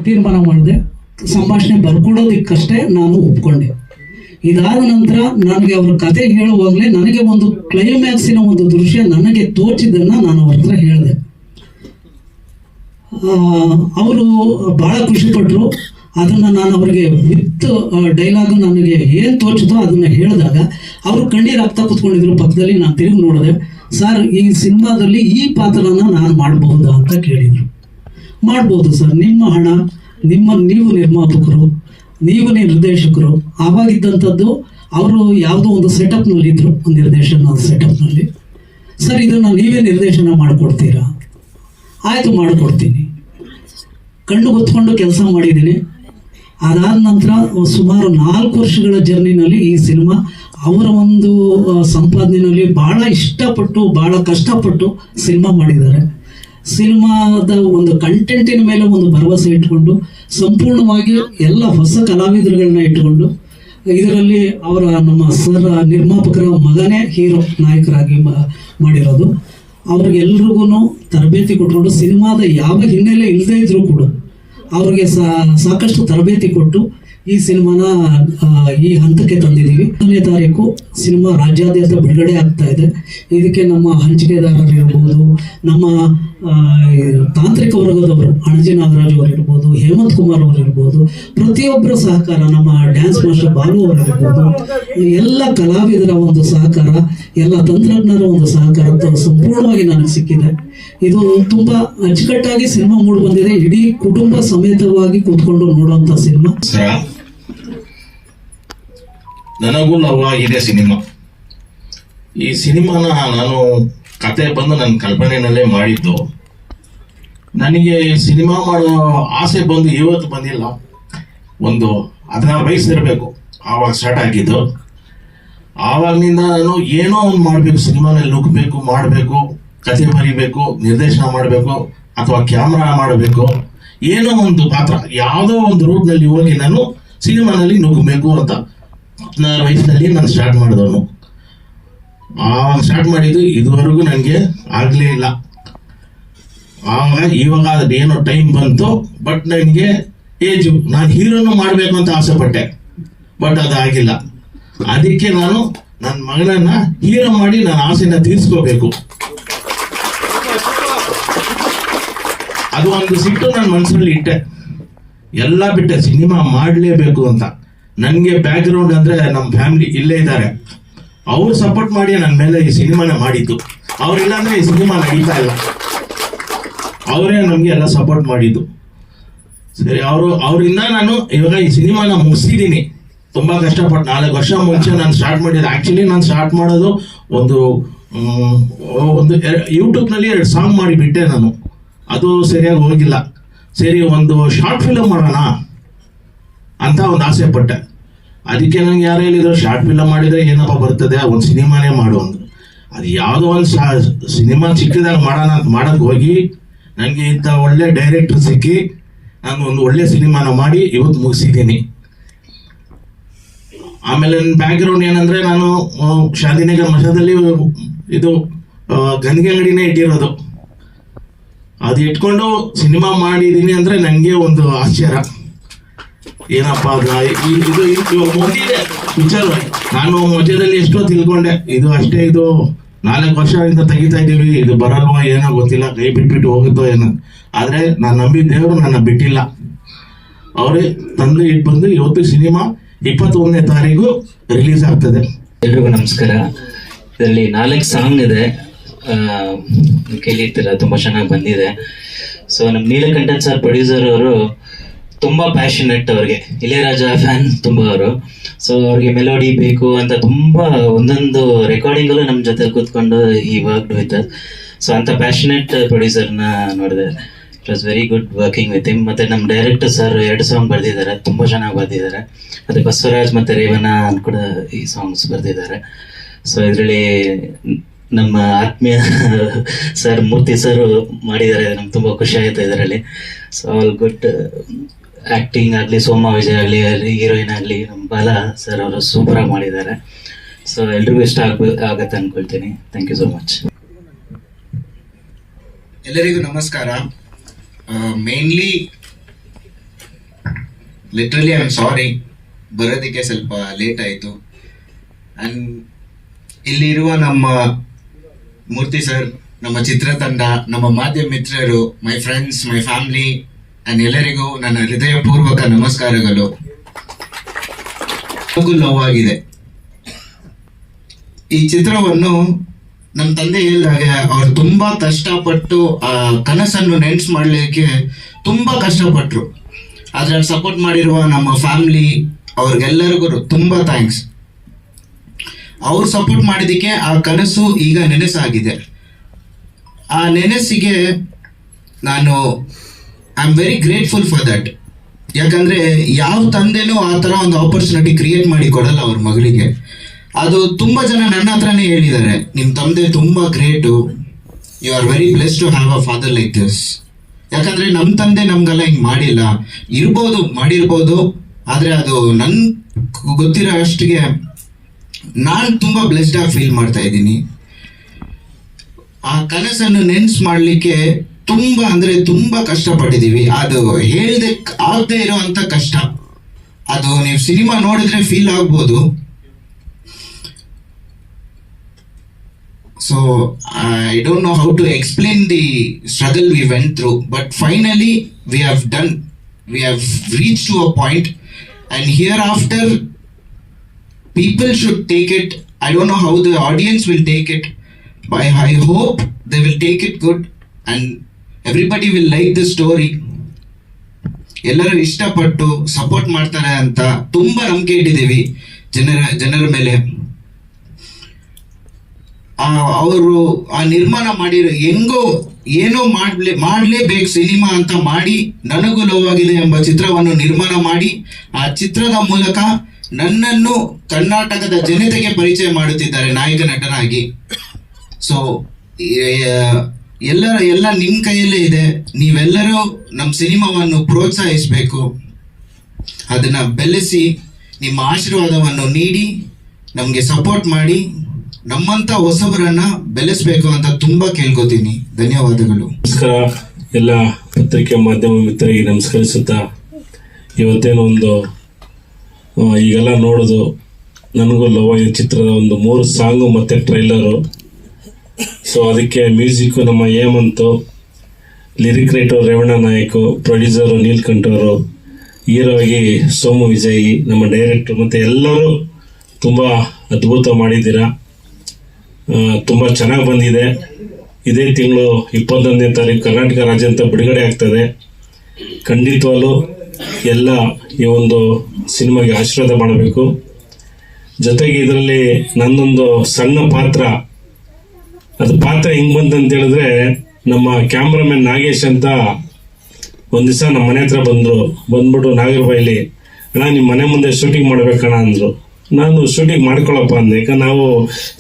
ತೀರ್ಮಾನ ಮಾಡಿದೆ. ಸಂಭಾಷಣೆ ಬರ್ಕೊಡೋದಕ್ಕಷ್ಟೇ ನಾನು ಒಪ್ಕೊಂಡೆ. ಇದಾದ ನಂತರ ನನಗೆ ಅವ್ರ ಕತೆ ಹೇಳುವಾಗಲೇ ನನಗೆ ಒಂದು ಕ್ಲೈಮ್ಯಾಕ್ಸಿನ ಒಂದು ದೃಶ್ಯ ನನಗೆ ತೋಚಿದ್ದನ್ನು ನಾನು ಅವ್ರ ಹತ್ರ ಹೇಳಿದೆ. ಅವರು ಭಾಳ ಖುಷಿಪಟ್ಟರು. ಅದನ್ನು ನಾನು ಅವರಿಗೆ ವಿತ್ ಡೈಲಾಗ್ ನನಗೆ ಏನು ತೋಚಿತೋ ಅದನ್ನು ಹೇಳಿದಾಗ ಅವರು ಕಣ್ಣೀರು ಆಗ್ತಾ ಕೂತ್ಕೊಂಡಿದ್ರು ಪಕ್ಕದಲ್ಲಿ. ನಾನು ತಿರುಗಿ ನೋಡಿದೆ. ಸರ್, ಈ ಸಿನಿಮಾದಲ್ಲಿ ಈ ಪಾತ್ರನ ನಾನು ಮಾಡಬಹುದಾ ಅಂತ ಕೇಳಿದರು. ಮಾಡ್ಬೋದು ಸರ್, ನಿಮ್ಮ ಹಣ, ನೀವು ನಿರ್ಮಾಪಕರು, ನೀವು ನಿರ್ದೇಶಕರು. ಆವಾಗಿದ್ದಂಥದ್ದು ಅವರು ಯಾವುದೋ ಒಂದು ಸೆಟಪ್ನಲ್ಲಿ ಇದ್ದರು, ನಿರ್ದೇಶನ ಸೆಟಪ್ನಲ್ಲಿ. ಸರ್, ಇದನ್ನು ನೀವೇ ನಿರ್ದೇಶನ ಮಾಡಿಕೊಡ್ತೀರಾ? ಆಯಿತು, ಮಾಡಿಕೊಡ್ತೀನಿ. ಕಣ್ಣು ಹೊತ್ಕೊಂಡು ಕೆಲಸ ಮಾಡಿದ್ದೀನಿ. ಅದಾದ ನಂತರ ಸುಮಾರು 4 ವರ್ಷಗಳ ಜರ್ನಿನಲ್ಲಿ ಈ ಸಿನಿಮಾ ಅವರ ಒಂದು ಸಂಪಾದನೆಯಲ್ಲಿ ಭಾಳ ಇಷ್ಟಪಟ್ಟು ಭಾಳ ಕಷ್ಟಪಟ್ಟು ಸಿನಿಮಾ ಮಾಡಿದ್ದಾರೆ. ಸಿನಿಮಾದ ಒಂದು ಕಂಟೆಂಟಿನ ಮೇಲೆ ಒಂದು ಭರವಸೆ ಇಟ್ಕೊಂಡು ಸಂಪೂರ್ಣವಾಗಿ ಎಲ್ಲ ಹೊಸ ಕಲಾವಿದರುಗಳನ್ನ ಇಟ್ಟುಕೊಂಡು ಇದರಲ್ಲಿ ಅವರ ನಮ್ಮ ಸರ್ ನಿರ್ಮಾಪಕರ ಮಗನೇ ಹೀರೋ ನಾಯಕರಾಗಿ ಮಾಡಿರೋದು. ಅವ್ರಿಗೆಲ್ರಿಗೂ ತರಬೇತಿ ಕೊಟ್ಕೊಂಡು ಸಿನಿಮಾದ ಯಾವ ಹಿನ್ನೆಲೆ ಇಲ್ಲದೇ ಇದ್ರೂ ಕೂಡ ಅವ್ರಿಗೆ ಸಾಕಷ್ಟು ತರಬೇತಿ ಕೊಟ್ಟು ಈ ಸಿನಿಮಾನ ಈ ಹಂತಕ್ಕೆ ತಂದಿದ್ದೀವಿ. 1ನೇ ತಾರೀಕು ಸಿನಿಮಾ ರಾಜ್ಯಾದ್ಯಂತ ಬಿಡುಗಡೆ ಆಗ್ತಾ ಇದೆ. ಇದಕ್ಕೆ ನಮ್ಮ ಹಂಚಿಕೆದಾರರು ಇರ್ಬೋದು, ನಮ್ಮ ತಾಂತ್ರಿಕ ವರ್ಗದವರು ಅಣಜಿ ನಾಗರಾಜ್ ಅವರು ಇರ್ಬೋದು, ಹೇಮಂತ್ ಕುಮಾರ್ ಅವರು ಇರ್ಬೋದು, ಪ್ರತಿಯೊಬ್ಬರ ಸಹಕಾರ, ನಮ್ಮ ಡ್ಯಾನ್ಸ್ ಮಾಸ್ಟರ್ ಬಾಲು ಅವರು ಇರ್ಬೋದು, ಎಲ್ಲ ಕಲಾವಿದರ ಒಂದು ಸಹಕಾರ, ಎಲ್ಲ ತಂತ್ರಜ್ಞರ ಒಂದು ಸಹಕಾರ ಸಂಪೂರ್ಣವಾಗಿ ನನಗೆ ಸಿಕ್ಕಿದೆ. ಇದು ತುಂಬ ಅಚ್ಚುಕಟ್ಟಾಗಿ ಸಿನಿಮಾ ಮೂಡಿ ಬಂದಿದೆ. ಇಡೀ ಕುಟುಂಬ ಸಮೇತವಾಗಿ ಕೂತ್ಕೊಂಡು ನೋಡುವಂತ ಸಿನಿಮಾ. ನನಗೂ ಲವ್ವಾಗಿದೆ ಸಿನಿಮಾ. ಈ ಸಿನಿಮಾನ ನಾನು ಕತೆ ಬಂದು ನನ್ನ ಕಲ್ಪನೆಯಲ್ಲೇ ಮಾಡಿದ್ದು. ನನಗೆ ಸಿನಿಮಾ ಮಾಡೋ ಆಸೆ ಬಂದು ಇವತ್ತು ಬಂದಿಲ್ಲ. ಒಂದು 16 ವಯಸ್ಸಿರಬೇಕು ಆವಾಗ ಸ್ಟಾರ್ಟ್ ಆಗಿದ್ದು. ಆವಾಗಿನಿಂದ ನಾನು ಏನೋ ಒಂದು ಮಾಡಬೇಕು, ಸಿನಿಮಾನಲ್ಲಿ ನುಗ್ಗಬೇಕು, ಮಾಡಬೇಕು, ಕತೆ ಬರೀಬೇಕು, ನಿರ್ದೇಶನ ಮಾಡಬೇಕು ಅಥವಾ ಕ್ಯಾಮ್ರಾ ಮಾಡಬೇಕು, ಏನೋ ಒಂದು ಪಾತ್ರ ಯಾವುದೋ ಒಂದು ರೂಟ್ನಲ್ಲಿ ಹೋಗಿ ನಾನು ಸಿನಿಮಾನಲ್ಲಿ ನುಗ್ಗಬೇಕು ಅಂತ 16 ವಯಸ್ಸಿನಲ್ಲಿ ನಾನು ಸ್ಟಾರ್ಟ್ ಮಾಡಿದವನು. ಆವಾಗ ಸ್ಟಾರ್ಟ್ ಮಾಡಿದ್ದು ಇದುವರೆಗೂ ನನಗೆ ಆಗಲೇ ಇಲ್ಲ. ಇವಾಗ ಅದೇನೋ ಟೈಮ್ ಬಂತು. ಬಟ್ ನನಗೆ ಏಜು, ನಾನು ಹೀರೋನು ಮಾಡಬೇಕು ಅಂತ ಆಸೆ ಪಟ್ಟೆ, ಬಟ್ ಅದಾಗಿಲ್ಲ. ಅದಕ್ಕೆ ನಾನು ನನ್ನ ಮಗನನ್ನ ಹೀರೋ ಮಾಡಿ ನನ್ನ ಆಸೆನ ತೀರಿಸ್ಕೋಬೇಕು. ಅದು ಒಂದು ಸಿಟ್ಟು ನನ್ನ ಮನಸ್ಸಲ್ಲಿ ಇಟ್ಟೆ. ಎಲ್ಲ ಬಿಟ್ಟೆ, ಸಿನಿಮಾ ಮಾಡಲೇಬೇಕು ಅಂತ. ನನಗೆ ಬ್ಯಾಕ್ ಗ್ರೌಂಡ್ ಅಂದರೆ ನಮ್ಮ ಫ್ಯಾಮಿಲಿ ಇಲ್ಲೇ ಇದ್ದಾರೆ. ಅವ್ರು ಸಪೋರ್ಟ್ ಮಾಡಿ ನನ್ನ ಮೇಲೆ ಈ ಸಿನಿಮಾನ ಮಾಡಿದ್ದು. ಅವರಿಲ್ಲ ಅಂದರೆ ಈ ಸಿನಿಮಾ ನಡೀತಾ ಇಲ್ಲ. ಅವರೇ ನಮಗೆ ಎಲ್ಲ ಸಪೋರ್ಟ್ ಮಾಡಿದ್ದು. ಸರಿ, ಅವರಿಂದ ನಾನು ಇವಾಗ ಈ ಸಿನಿಮಾನ ಮುಗಿಸಿದ್ದೀನಿ. ತುಂಬ ಕಷ್ಟಪಟ್ಟು 4 ವರ್ಷ ಮುಂಚೆ ನಾನು ಸ್ಟಾರ್ಟ್ ಮಾಡಿದ್ದೆ. ಆ್ಯಕ್ಚುಲಿ ನಾನು ಸ್ಟಾರ್ಟ್ ಮಾಡೋದು ಒಂದು ಯೂಟ್ಯೂಬ್ನಲ್ಲಿ 2 ಸಾಂಗ್ ಮಾಡಿಬಿಟ್ಟೆ ನಾನು. ಅದು ಸರಿಯಾಗಿ ಹೋಗಿಲ್ಲ. ಸರಿ, ಒಂದು ಶಾರ್ಟ್ ಫಿಲಮ್ ಮಾಡೋಣ ಅಂತ ಒಂದು ಆಸೆ ಪಟ್ಟೆ. ಅದಕ್ಕೆ ನನಗೆ ಯಾರು ಹೇಳಿದ್ರು, ಶಾರ್ಟ್ ಫಿಲಮ್ ಮಾಡಿದರೆ ಏನಪ್ಪ ಬರ್ತದೆ, ಒಂದು ಸಿನಿಮಾನೇ ಮಾಡು ಅಂದರು. ಅದು ಯಾವುದೋ ಒಂದು ಸಿನಿಮಾ ಚಿಕ್ಕದಾಗ ಮಾಡೋಣ ಅಂತ ಮಾಡೋಕ್ಕೆ ಹೋಗಿ ನನಗೆ ಇಂಥ ಒಳ್ಳೆ ಡೈರೆಕ್ಟರ್ ಸಿಕ್ಕಿ ನಾನು ಒಂದು ಒಳ್ಳೆ ಸಿನಿಮಾನ ಮಾಡಿ ಇವತ್ತು ಮುಗಿಸಿದ್ದೀನಿ. ಆಮೇಲೆ ನನ್ನ ಬ್ಯಾಕ್ಗ್ರೌಂಡ್ ಏನಂದರೆ, ನಾನು ಶಾಂತಿನಗರ್ ಮಠದಲ್ಲಿ ಇದು ಗಂದಿಗೆ ಅಂಗಡಿನೇ ಇಟ್ಟಿರೋದು. ಅದು ಇಟ್ಕೊಂಡು ಸಿನಿಮಾ ಮಾಡಿದ್ದೀನಿ ಅಂದರೆ ನನಗೆ ಒಂದು ಆಶ್ಚರ್ಯ. ಏನಪ್ಪ ಇದು ಮುಂದಿದೆ ವಿಚಾರವಾಗಿ. ನಾನು ಮಧ್ಯದಲ್ಲಿ ಎಷ್ಟೋ ತಿಳ್ಕೊಂಡೆ, ಇದು ಅಷ್ಟೇ, ಇದು 4 ವರ್ಷದಿಂದ ತೆಗಿತಾ ಇದ್ದೀವಿ, ಇದು ಬರಲ್ವೋ ಏನೋ ಗೊತ್ತಿಲ್ಲ, ಕೈ ಬಿಟ್ಬಿಟ್ಟು ಹೋಗುತ್ತೋ ಏನೋ. ಆದರೆ ನಾನು ನಂಬಿದ ದೇವರು ನನ್ನ ಬಿಟ್ಟಿಲ್ಲ. ಅವರೇ ತಂದು ಇಟ್ಟು ಬಂದು ಇವತ್ತು ಸಿನಿಮಾ 21ನೇ ತಾರೀಕು ರಿಲೀಸ್ ಆಗ್ತದೆ. ಎಲ್ರಿಗೂ ನಮಸ್ಕಾರ. ಇದರಲ್ಲಿ 4 ಸಾಂಗ್ ಇದೆ, ಕೇಳಿರ್ತೀರ, ತುಂಬ ಚೆನ್ನಾಗಿ ಬಂದಿದೆ. ಸೊ ನಮ್ಮ ನೀಲಕಂಠನ್ ಸರ್ ಪ್ರೊಡ್ಯೂಸರ್ ಅವರು ತುಂಬ ಪ್ಯಾಷನೆಟ್. ಅವ್ರಿಗೆ ಇಳೆಯರಾಜ ಫ್ಯಾನ್ ತುಂಬ ಅವರು. ಸೊ ಅವ್ರಿಗೆ ಮೆಲೋಡಿ ಬೇಕು ಅಂತ ತುಂಬ ಒಂದೊಂದು ರೆಕಾರ್ಡಿಂಗಲ್ಲೂ ನಮ್ಮ ಜೊತೆ ಕೂತ್ಕೊಂಡು ಈ ವರ್ಕ್ ವಿತ್. ಸೊ ಅಂಥ ಪ್ಯಾಷನೆಟ್ ಪ್ರೊಡ್ಯೂಸರ್ನ ನೋಡಿದೆ. It was very good working with him. ಮತ್ತು ನಮ್ಮ ಡೈರೆಕ್ಟರ್ ಸರ್ 2 ಸಾಂಗ್ ಬರೆದಿದ್ದಾರೆ, ತುಂಬ ಚೆನ್ನಾಗಿ ಬರೆದಿದ್ದಾರೆ. ಮತ್ತು ಬಸವರಾಜ್ ಮತ್ತು ರೇವಣ್ಣ ಕೂಡ ಈ ಸಾಂಗ್ಸ್ ಬರೆದಿದ್ದಾರೆ. ಸೊ ಇದರಲ್ಲಿ ನಮ್ಮ ಆತ್ಮೀಯ ಸರ್ ಮೂರ್ತಿ ಸರ್ ಮಾಡಿದ್ದಾರೆ. ನಮ್ಗೆ ತುಂಬ ಖುಷಿ ಆಯಿತು ಇದರಲ್ಲಿ. So all good. ಆ್ಯಕ್ಟಿಂಗ್ ಆಗಲಿ, ಸೋಮಾ ವಿಜಯ್ ಆಗಲಿ, ಹೀರೋಯಿನ್ ಆಗಲಿ, ನಮ್ಮ ಬಾಲ ಸರ್ ಅವರು ಸೂಪರಾಗಿ ಮಾಡಿದ್ದಾರೆ. ಸೊ ಎಲ್ರಿಗೂ ಇಷ್ಟ ಆಗತ್ತೆ ಅಂದ್ಕೊಳ್ತೀನಿ. Thank you so much. ಎಲ್ಲರಿಗೂ ನಮಸ್ಕಾರ. Mainly literally I am sorry, ಬರೋದಕ್ಕೆ ಸ್ವಲ್ಪ ಲೇಟ್ ಆಯಿತು. ಆ್ಯಂಡ್ ಇಲ್ಲಿರುವ ನಮ್ಮ ಮೂರ್ತಿ ಸರ್, ನಮ್ಮ ಚಿತ್ರತಂಡ, ನಮ್ಮ ಮಾಧ್ಯಮ ಮಿತ್ರರು, my friends, my family and ಎಲ್ಲರಿಗೂ ನನ್ನ ಹೃದಯಪೂರ್ವಕ ನಮಸ್ಕಾರಗಳು. ನೋವಾಗಿದೆ. ಈ ಚಿತ್ರವನ್ನು ನಮ್ಮ ತಂದೆ ಹೇಳಿದಾಗ ಅವ್ರು ತುಂಬಾ ಕಷ್ಟಪಟ್ಟು ಆ ಕನಸನ್ನು ನೆನ್ಸ್ ಮಾಡಲಿಕ್ಕೆ ತುಂಬಾ ಕಷ್ಟಪಟ್ರು. ಅದ್ರಲ್ಲಿ ಸಪೋರ್ಟ್ ಮಾಡಿರುವ ನಮ್ಮ ಫ್ಯಾಮಿಲಿ ಅವ್ರಿಗೆಲ್ಲರಿಗೂ ತುಂಬಾ ಥ್ಯಾಂಕ್ಸ್. ಅವ್ರು ಸಪೋರ್ಟ್ ಮಾಡಿದ್ದಕ್ಕೆ ಆ ಕನಸು ಈಗ ನೆನಸಾಗಿದೆ. ಆ ನೆನಸಿಗೆ ನಾನು I am very grateful for that. ಯಾಕಂದ್ರೆ ಯಾವ ತಂದೆನೂ ಆ ಥರ ಒಂದು ಆಪರ್ಚುನಿಟಿ ಕ್ರಿಯೇಟ್ ಮಾಡಿ ಕೊಡಲ್ಲ ಅವ್ರ ಮಗಳಿಗೆ. ಅದು ತುಂಬಾ ಜನ ನನ್ನ ಹತ್ರನೇ ಹೇಳಿದ್ದಾರೆ, ನಿಮ್ಮ ತಂದೆ ತುಂಬಾ great, you are very bless to have a father like this. ಯಾಕಂದ್ರೆ ನಮ್ಮ ತಂದೆ ನಮ್ಗೆಲ್ಲ ಹಿಂಗೆ ಮಾಡಿಲ್ಲ. ಮಾಡಿರ್ಬೋದು, ಆದರೆ ಅದು ನನ್ ಗೊತ್ತಿರೋ ಅಷ್ಟಿಗೆ ನಾನು ತುಂಬಾ ಬ್ಲೆಸ್ಡ್ ಆಗಿ ಫೀಲ್ ಮಾಡ್ತಾ ಇದ್ದೀನಿ. ಆ ಕನಸನ್ನು ನೆನ್ಸ್ ಮಾಡಲಿಕ್ಕೆ ತುಂಬಾ ಕಷ್ಟಪಟ್ಟಿದ್ದೀವಿ. ಅದು ಹೇಳ್ದೆ ಆಗದೆ ಇರೋಂಥ ಕಷ್ಟ. ಅದು ನೀವು ಸಿನಿಮಾ ನೋಡಿದ್ರೆ ಫೀಲ್ ಆಗ್ಬೋದು. So I don't know how to explain the struggle we went through, but finally we have reached to a point, and hereafter people should take it. I don't know how the audience will take it, but I hope they will take it good and everybody will like the story. ಎಲ್ಲರೂ ಇಷ್ಟಪಟ್ಟು support ಮಾಡ್ತಾರೆ ಅಂತ ತುಂಬಾ ನಂಬಿಕೆ ಇಟ್ಟಿದ್ದೀವಿ ಜನರ ಮೇಲೆ. ಅವರು ಆ ನಿರ್ಮಾಣ ಮಾಡಿರೋ ಏನೋ ಮಾಡಲೇಬೇಕು ಸಿನಿಮಾ ಅಂತ ಮಾಡಿ ನನಗೂ ನೋವಾಗಿದೆ ಎಂಬ ಚಿತ್ರವನ್ನು ನಿರ್ಮಾಣ ಮಾಡಿ ಆ ಚಿತ್ರದ ಮೂಲಕ ನನ್ನನ್ನು ಕರ್ನಾಟಕದ ಜನತೆಗೆ ಪರಿಚಯ ಮಾಡುತ್ತಿದ್ದಾರೆ ನಾಯಕ ನಟನಾಗಿ. ಸೊ ಎಲ್ಲ ನಿಮ್ಮ ಕೈಯಲ್ಲೇ ಇದೆ. ನೀವೆಲ್ಲರೂ ನಮ್ಮ ಸಿನಿಮಾವನ್ನು ಪ್ರೋತ್ಸಾಹಿಸಬೇಕು, ಅದನ್ನ ಬೆಳೆಸಿ ನಿಮ್ಮ ಆಶೀರ್ವಾದವನ್ನು ನೀಡಿ ನಮಗೆ ಸಪೋರ್ಟ್ ಮಾಡಿ ನಮ್ಮಂತ ಹೊಸಬರನ್ನ ಬೆಳೆಸಬೇಕು ಅಂತ ತುಂಬಾ ಕೇಳ್ಕೊತೀನಿ. ಧನ್ಯವಾದಗಳು. ನಮಸ್ಕಾರ. ಎಲ್ಲ ಪತ್ರಿಕೆ ಮಾಧ್ಯಮ ಮಿತ್ರರಿಗೆ ನಮಸ್ಕರಿಸುತ್ತಾ, ಇವತ್ತೇನೋ ಒಂದು ಈಗೆಲ್ಲ ನೋಡೋದು ನನಗೂ ಲವ್ ಈ ಚಿತ್ರದ ಒಂದು 3 ಸಾಂಗು ಮತ್ತು ಟ್ರೈಲರು. ಸೊ ಅದಕ್ಕೆ ಮ್ಯೂಸಿಕ್ಕು ನಮ್ಮ Hemanth, lyric writer Revanna Nayak, producer ನೀಲ್ಕಂಠವರು, ಹೀರೋಗಿ ಸೋಮು ವಿಜಯಿ, ನಮ್ಮ ಡೈರೆಕ್ಟ್ರು, ಮತ್ತು ಎಲ್ಲರೂ ತುಂಬ ಅದ್ಭುತ ಮಾಡಿದ್ದೀರಾ. ತುಂಬ ಚೆನ್ನಾಗಿ ಬಂದಿದೆ. ಇದೇ ತಿಂಗಳು 21ನೇ ತಾರೀಕು ಕರ್ನಾಟಕ ರಾಜ್ಯಾದ್ಯಂತ ಬಿಡುಗಡೆ ಆಗ್ತದೆ. ಖಂಡಿತವಾಗ್ಲೂ ಎಲ್ಲ ಈ ಒಂದು ಸಿನಿಮಾಗೆ ಆಶೀರ್ವಾದ ಮಾಡಬೇಕು. ಜೊತೆಗೆ ಇದರಲ್ಲಿ ನನ್ನೊಂದು ಸಣ್ಣ ಪಾತ್ರ, ಅದು ಪಾತ್ರ ಹೆಂಗೆ ಬಂತಂತ ಹೇಳಿದ್ರೆ, ನಮ್ಮ ಕ್ಯಾಮ್ರಾಮನ್ ನಾಗೇಶ್ ಅಂತ ಒಂದು ದಿವಸ ನಮ್ಮ ಮನೆ ಹತ್ರ ಬಂದ್ಬಿಟ್ಟು ನಾಗರಬಾಯಿಲಿ, ಅಣ್ಣ ನಿಮ್ಮ ಮನೆ ಮುಂದೆ ಶೂಟಿಂಗ್ ಮಾಡ್ಬೇಕಣ್ಣ ಅಂದರು. ನಾನು ಶೂಟಿಂಗ್ ಮಾಡ್ಕೊಳಪ್ಪ ಅಂದೆ, ಯಾಕಂದ್ರೆ ನಾವು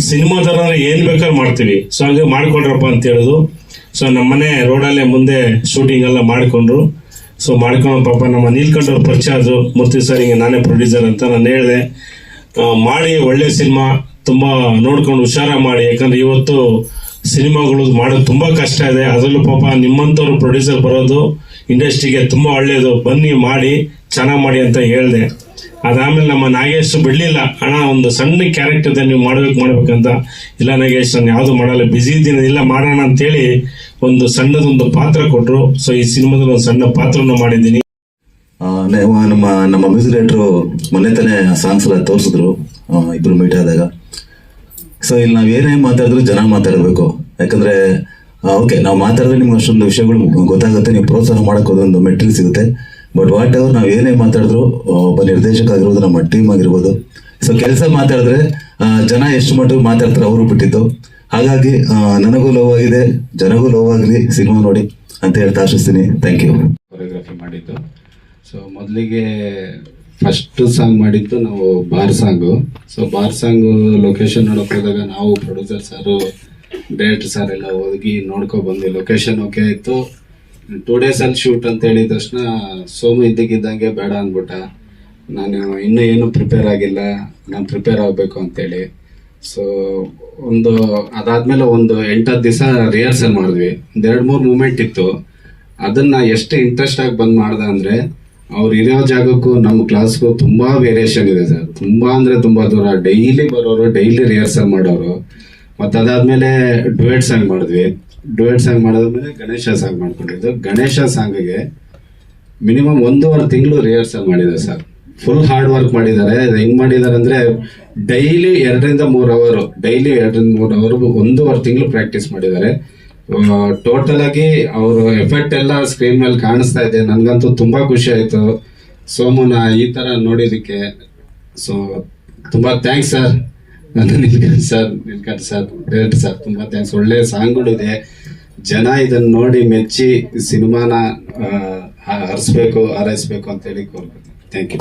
ಸಿನಿಮಾದವ್ರೆ ಏನು ಬೇಕಾದ್ರೂ ಮಾಡ್ತೀವಿ. ಸೊ ಹಾಗೆ ಮಾಡ್ಕೊಳ್ರಪ್ಪ ಅಂತ ಹೇಳಿದ್ರು. ಸೊ ನಮ್ಮನೆ ರೋಡಲ್ಲೇ ಮುಂದೆ ಶೂಟಿಂಗ್ ಎಲ್ಲ ಮಾಡಿಕೊಂಡ್ರು. ಸೊ ಮಾಡ್ಕೊಂಡು ಪಾಪ ನಮ್ಮ ನೀಲ್ಕಂಠವ್ರ ಪರಿಚಯ ಆದರು. ಮೂರ್ತಿ ಸರ್ ಹಿಂಗೆ ನಾನೇ ಪ್ರೊಡ್ಯೂಸರ್ ಅಂತ ನಾನು ಹೇಳಿದೆ, ಮಾಡಿ ಒಳ್ಳೆ ಸಿನಿಮಾ ತುಂಬ ನೋಡ್ಕೊಂಡು ಹುಷಾರ ಮಾಡಿ, ಯಾಕಂದ್ರೆ ಇವತ್ತು ಸಿನಿಮಾಗಳು ಮಾಡೋದು ತುಂಬ ಕಷ್ಟ ಇದೆ. ಅದರಲ್ಲೂ ಪಾಪ ನಿಮ್ಮಂಥವ್ರು ಪ್ರೊಡ್ಯೂಸರ್ ಬರೋದು ಇಂಡಸ್ಟ್ರಿಗೆ ತುಂಬ ಒಳ್ಳೆಯದು, ಬನ್ನಿ ಮಾಡಿ ಚೆನ್ನಾಗಿ ಮಾಡಿ ಅಂತ ಹೇಳಿದೆ. ಅದಾದ್ಮೇಲೆ ನಮ್ಮ ನಾಗೇಶ್ ಬಿಡಲಿಲ್ಲ, ಅಣ್ಣ ಒಂದು ಸಣ್ಣ ಕ್ಯಾರೆಕ್ಟರ್ ಇದೆ, ನೀವು ಮಾಡ್ಬೇಕಂತ. ಇಲ್ಲ ನಾಗೇಶ್ ನಾನು ಯಾವುದು ಮಾಡಲ್ಲ, ಬ್ಯುಸಿ ಇದ್ದೀನಿ, ಇಲ್ಲ ಮಾಡೋಣ ಅಂತೇಳಿ ಒಂದು ಸಣ್ಣದೊಂದು ಪಾತ್ರ ಕೊಟ್ಟರು. ಸೊ ಈ ಸಿನಿಮಾದಲ್ಲಿ ಒಂದು ಸಣ್ಣ ಪಾತ್ರವನ್ನು ಮಾಡಿದ್ದೀನಿ. ನಮ್ಮ ಮ್ಯೂಸಿಕ್ ಡೈರೆಕ್ಟ್ರು ಮೊನ್ನೆ ತಾನೇ ಸಾಂಗ್ಸ್ ಎಲ್ಲ ತೋರಿಸಿದ್ರು, ಇಬ್ರು ಮೀಟ್ ಆದಾಗ. ಸೊ ಇಲ್ಲಿ ನಾವು ಏನೇ ಮಾತಾಡಿದ್ರು ಜನ ಮಾತಾಡಬೇಕು. ಯಾಕಂದ್ರೆ ಓಕೆ ನಾವು ಮಾತಾಡಿದ್ರೆ ನಿಮ್ಗೆ ಅಷ್ಟೊಂದು ವಿಷಯಗಳು ಗೊತ್ತಾಗುತ್ತೆ, ನೀವು ಪ್ರೋತ್ಸಾಹ ಮಾಡೋಕೆ ಒಂದು ಮೆಟೀರಿಯಲ್ ಸಿಗುತ್ತೆ. ಬಟ್ ವಾಟ್ ಎವರ್ ನಾವು ಏನೇ ಮಾತಾಡಿದ್ರು, ಒಬ್ಬ ನಿರ್ದೇಶಕ ಆಗಿರ್ಬೋದು, ನಮ್ಮ ಟೀಮ್ ಆಗಿರ್ಬೋದು, ಸೊ ಕೆಲಸ ಮಾತಾಡಿದ್ರೆ ಜನ ಎಷ್ಟು ಮಟ್ಟಿಗೆ ಮಾತಾಡ್ತಾರೆ ಅವರು ಬಿಟ್ಟಿದ್ದು. ಹಾಗಾಗಿ ನನಗೂ ನೋವಾಗಿದೆ, ಜನಗೂ ನೋವಾಗಲಿ, ಸಿನಿಮಾ ನೋಡಿ ಅಂತ ಹೇಳ್ತಾ ಆಶಿಸ್ತೀನಿ. Thank you. ಕೊರಿಯೋಗ್ರಫಿ ಮಾಡಿದ್ದು. ಸೊ ಮೊದಲಿಗೆ ಫಸ್ಟ್ ಸಾಂಗ್ ಮಾಡಿದ್ದು ನಾವು bar song. So bar song location ನೋಡೋಕೆ ಹೋದಾಗ ನಾವು ಪ್ರೊಡ್ಯೂಸರ್ ಸಾರು, ಡೈರೆಕ್ಟರ್ ಸರ್ ಎಲ್ಲ ಹೋಗಿ ಬಂದ್ವಿ. ಲೊಕೇಶನ್ ಓಕೆ ಆಯಿತು. 2 days ಅಲ್ಲಿ ಶೂಟ್ ಅಂತ ಹೇಳಿದ ತಕ್ಷಣ ಸೋಮು ಇದ್ದಕ್ಕಿದ್ದಂಗೆ ಬೇಡ ಅಂದ್ಬಿಟ್ಟ. ನಾನು ಇನ್ನೂ ಏನು ಪ್ರಿಪೇರ್ ಆಗಿಲ್ಲ, ನಾನು ಪ್ರಿಪೇರ್ ಆಗಬೇಕು ಅಂತೇಳಿ. ಸೊ ಅದಾದ್ಮೇಲೆ ಒಂದು 8-10 ದಿವಸ ರಿಹರ್ಸಲ್ ಮಾಡಿದ್ವಿ. 2-3 ಮೂಮೆಂಟ್ ಇತ್ತು. ಅದನ್ನ ಎಷ್ಟು ಇಂಟ್ರೆಸ್ಟ್ ಆಗಿ ಬಂದ್ ಮಾಡ್ದೆ ಅಂದ್ರೆ, ಅವ್ರು ಇರೋ ಜಾಗಕ್ಕೂ ನಮ್ಮ ಕ್ಲಾಸ್ಗೂ ತುಂಬ ವೇರಿಯೇಷನ್ ಇದೆ ಸರ್. ತುಂಬ ಅಂದರೆ ತುಂಬ ದೂರ. ಡೈಲಿ ಬರೋರು, ಡೈಲಿ ರಿಹರ್ಸಲ್ ಮಾಡೋರು. ಮತ್ತು ಅದಾದಮೇಲೆ ಡುಯೆಟ್ ಸಾಂಗ್ ಮಾಡಿದ್ವಿ. ಡುಯೆಟ್ ಸಾಂಗ್ ಮಾಡಿದ್ಮೇಲೆ ಗಣೇಶ ಸಾಂಗ್ ಮಾಡ್ಕೊಂಡಿದ್ದು. ಗಣೇಶ ಸಾಂಗಿಗೆ ಮಿನಿಮಮ್ 1.5 ತಿಂಗಳು ರಿಹರ್ಸಲ್ ಮಾಡಿದೆ ಸರ್. ಫುಲ್ ಹಾರ್ಡ್ ವರ್ಕ್ ಮಾಡಿದ್ದಾರೆ. ಹೆಂಗ್ ಮಾಡಿದ್ದಾರೆ ಅಂದರೆ ಡೈಲಿ 2-3 ಅವರ್, ಡೈಲಿ 2-3 ಅವರ್ 1.5 ತಿಂಗಳು ಪ್ರಾಕ್ಟೀಸ್ ಮಾಡಿದ್ದಾರೆ. ಟೋಟಲ್ ಆಗಿ ಅವರು ಎಫೆಕ್ಟ್ ಎಲ್ಲ ಸ್ಕ್ರೀನ್ ಮೇಲೆ ಕಾಣಿಸ್ತಾ ಇದೆ. ನನಗಂತೂ ತುಂಬಾ ಖುಷಿ ಆಯ್ತು ಸೋಮುನ ಈ ತರ ನೋಡಿದಕ್ಕೆ. ಸೊ ತುಂಬಾ thanks sir. Neelkanth sir director sir ತುಂಬಾ ಥ್ಯಾಂಕ್ಸ್. ಒಳ್ಳೆ ಸಾಂಗ್ಗಳಿದೆ. ಜನ ಇದನ್ನ ನೋಡಿ ಮೆಚ್ಚಿ ಸಿನಿಮಾನ ಹಾರೈಸ್ಬೇಕು ಅಂತ ಹೇಳಿ ಕೋರ್ಕೊತೀನಿ. Thank you.